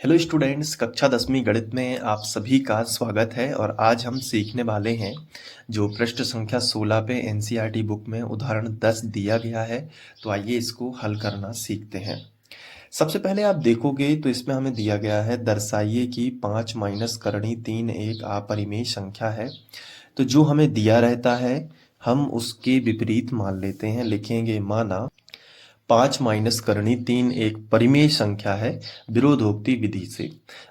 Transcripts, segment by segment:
Hello students, कक्षा 10वीं गणित में आप सभी का स्वागत है। और आज हम सीखने वाले हैं जो पृष्ठ संख्या 16 पे एनसीईआरटी बुक में उदाहरण 10 दिया गया है। तो आइए इसको हल करना सीखते हैं। सबसे पहले आप देखोगे तो इसमें हमें दिया गया है, दर्शाइए कि 5 माइनस करणी 3 एक अपरिमेय संख्या है। तो जो हमें दिया रहता है हम उसके विपरीत मान लेते हैं। लिखेंगे माना 5 माइनस करणी 3 एक परिमेय संख्या है विरोधोक्ति विधि से।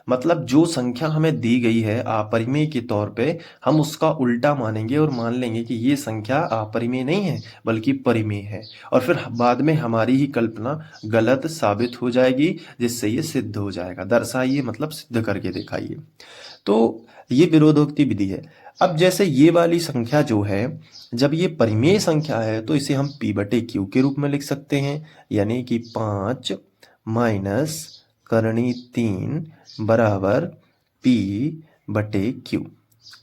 मतलब जो संख्या हमें दी गई है अपरिमेय के तौर पे, हम उसका उल्टा मानेंगे और मान लेंगे कि ये संख्या अपरिमेय नहीं है बल्कि परिमेय है। और फिर बाद में हमारी ही कल्पना गलत साबित हो जाएगी, जिससे ये सिद्ध हो जाएगा। दर्शाइए मतलब सिद्ध करके दिखाइए। तो ये विरोधोक्ति विधि है। अब जैसे ये वाली संख्या जो है, जब ये परिमेय संख्या है तो इसे हम p बटे क्यू के रूप में लिख सकते हैं। यानी कि 5 माइनस करणी 3 बराबर p बटे क्यू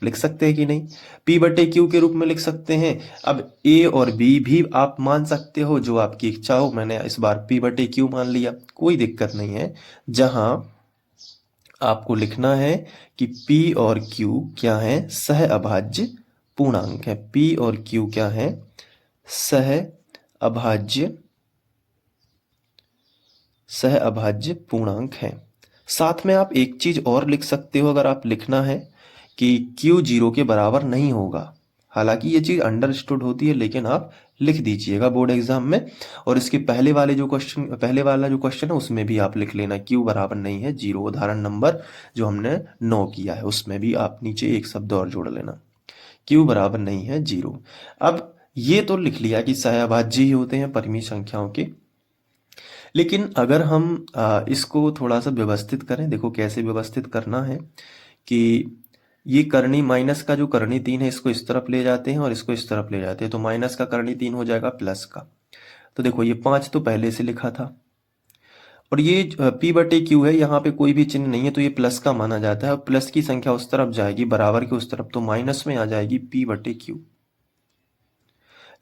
लिख सकते हैं कि नहीं? p बटे क्यू के रूप में लिख सकते हैं। अब a और b भी आप मान सकते हो, जो आपकी इच्छा हो। मैंने इस बार p बटे क्यू मान लिया, कोई दिक्कत नहीं है। जहां आपको लिखना है कि p और q क्या है, सह अभाज्य पूर्णांक है। p और q क्या है, सह अभाज्य पूर्णांक है। साथ में आप एक चीज और लिख सकते हो, अगर आप लिखना है कि q 0 के बराबर नहीं होगा। हालांकि ये चीज अंडरस्टूड होती है, लेकिन आप लिख दीजिएगा बोर्ड एग्जाम में। और इसके पहले वाला जो क्वेश्चन है उसमें भी आप लिख लेना q बराबर नहीं है 0। उदाहरण नंबर जो हमने 9 किया है उसमें भी आप नीचे एक शब्द और जोड़ लेना, q बराबर नहीं है 0। अब ये तो लिख लिया कि सहअभाज्य ही होते हैं परिमेय संख्याओं के। लेकिन अगर हम इसको थोड़ा सा व्यवस्थित करें, देखो कैसे व्यवस्थित करना है कि ये करणी माइनस का जो करणी 3 है इसको इस तरफ ले जाते हैं और इसको इस तरफ ले जाते हैं। तो माइनस का करणी 3 हो जाएगा प्लस का। तो देखो ये 5 तो पहले से लिखा था, और ये p बटे क्यू है, यहाँ पे कोई भी चिन्ह नहीं है तो ये प्लस का माना जाता है। और प्लस की संख्या उस तरफ जाएगी, बराबर के उस तरफ, तो माइनस में आ जाएगी p बटे क्यू।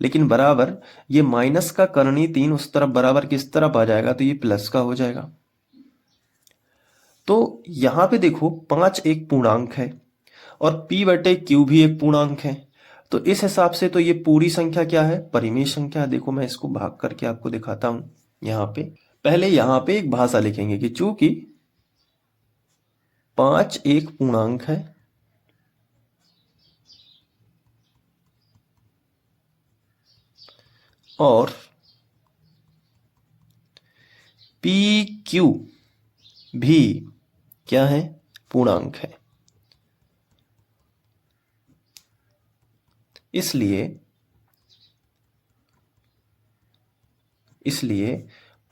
लेकिन बराबर ये माइनस का करणी 3 उस तरफ बराबर किस तरफ आ जाएगा, तो ये प्लस का हो जाएगा। तो यहाँ पे देखो 5 एक पूर्णांक है और p बटे क्यू भी एक पूर्णांक है। तो इस हिसाब से तो ये पूरी संख्या क्या है, परिमेय संख्या है। देखो मैं इसको भाग करके आपको दिखाता हूं। यहाँ पे पहले यहाँ पे एक भाषा लिखेंगे कि चूंकि 5 एक पूर्णांक है और पी क्यू भी क्या है, पूर्णांक है। इसलिए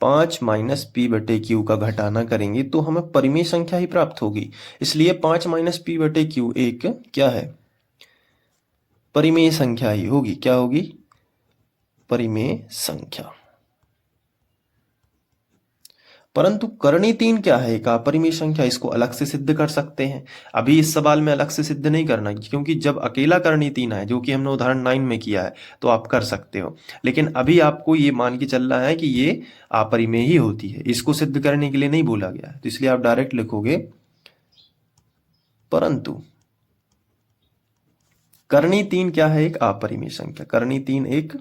5 माइनस p बटे क्यू का घटाना करेंगे तो हमें परिमेय संख्या ही प्राप्त होगी। इसलिए 5 माइनस p बटे क्यू एक क्या है, परिमेय संख्या ही होगी। क्या होगी, परिमेय संख्या। परंतु करणी 3 क्या है, एक अपरिमेय संख्या। इसको अलग से सिद्ध कर सकते हैं। अभी इस सवाल में अलग से सिद्ध नहीं करना, क्योंकि जब अकेला करणी 3 है, जो कि हमने उदाहरण 9 में किया है, तो आप कर सकते हो। लेकिन अभी आपको ये मान के चलना है कि ये अपरिमेय ही होती है, इसको सिद्ध करने के लिए नहीं बोला गया है। तो इसलिए आप डायरेक्ट लिखोगे परंतु करणी 3 क्या है, एक अपरिमेय संख्या। करणी 3 एक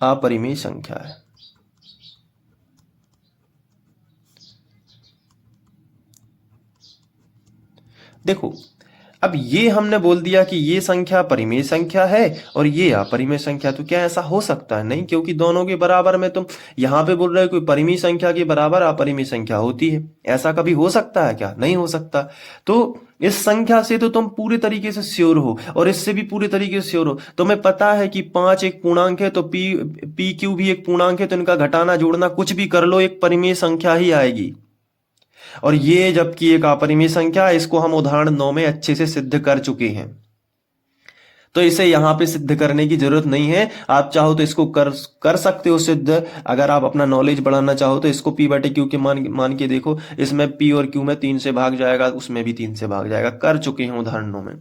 अपरिमेय संख्या है। देखो अब ये हमने बोल दिया कि ये संख्या परिमेय संख्या है और ये अपरिमेय संख्या। तो क्या ऐसा हो सकता है? नहीं, क्योंकि दोनों के बराबर में तुम यहाँ पे बोल रहे हो कि परिमेय संख्या के बराबर अपरिमेय संख्या होती है। ऐसा कभी हो सकता है क्या? नहीं हो सकता। तो इस संख्या से तो तुम पूरे तरीके से श्योर हो और इससे भी पूरे तरीके से श्योर हो। तुम्हें पता है कि 5 एक पूर्णांक है तो पी क्यू भी एक पूर्णांक है, तो इनका घटाना जोड़ना कुछ भी कर लो, एक परिमेय संख्या ही आएगी। और ये जबकि एक अपरिमेय संख्या है, इसको हम उदाहरण 9 में अच्छे से सिद्ध कर चुके हैं। तो इसे यहां पे सिद्ध करने की जरूरत नहीं है। आप चाहो तो इसको कर सकते हो सिद्ध। अगर आप अपना नॉलेज बढ़ाना चाहो तो इसको p बटे क्यू के मान के देखो। इसमें p और q में 3 से भाग जाएगा, उसमें भी 3 से भाग जाएगा। कर चुके हैं उदाहरण 9 में।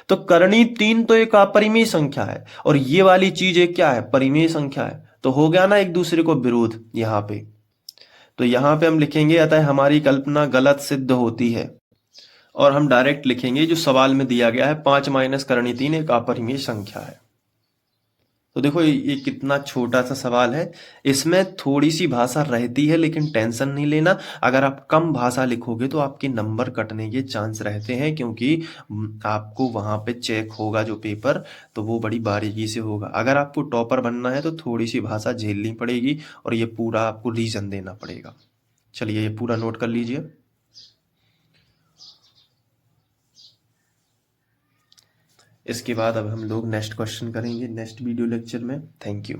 तो करणी 3 तो एक अपरिमेय संख्या है और ये वाली चीज एक क्या है, परिमेय संख्या है। तो हो गया ना एक दूसरे को विरोध यहाँ पे। तो यहाँ पे हम लिखेंगे अतः हमारी कल्पना गलत सिद्ध होती है, और हम डायरेक्ट लिखेंगे जो सवाल में दिया गया है 5 माइनस करणीय 3 एक अपरिमेय संख्या है। तो देखो ये कितना छोटा सा सवाल है, इसमें थोड़ी सी भाषा रहती है लेकिन टेंशन नहीं लेना। अगर आप कम भाषा लिखोगे तो आपके नंबर कटने के चांस रहते हैं, क्योंकि आपको वहाँ पे चेक होगा जो पेपर, तो वो बड़ी बारीकी से होगा। अगर आपको टॉपर बनना है तो थोड़ी सी भाषा झेलनी पड़ेगी और ये पूरा आपको रीजन देना पड़ेगा। चलिए ये पूरा नोट कर लीजिए। इसके बाद अब हम लोग नेक्स्ट क्वेश्चन करेंगे नेक्स्ट वीडियो लेक्चर में। Thank you.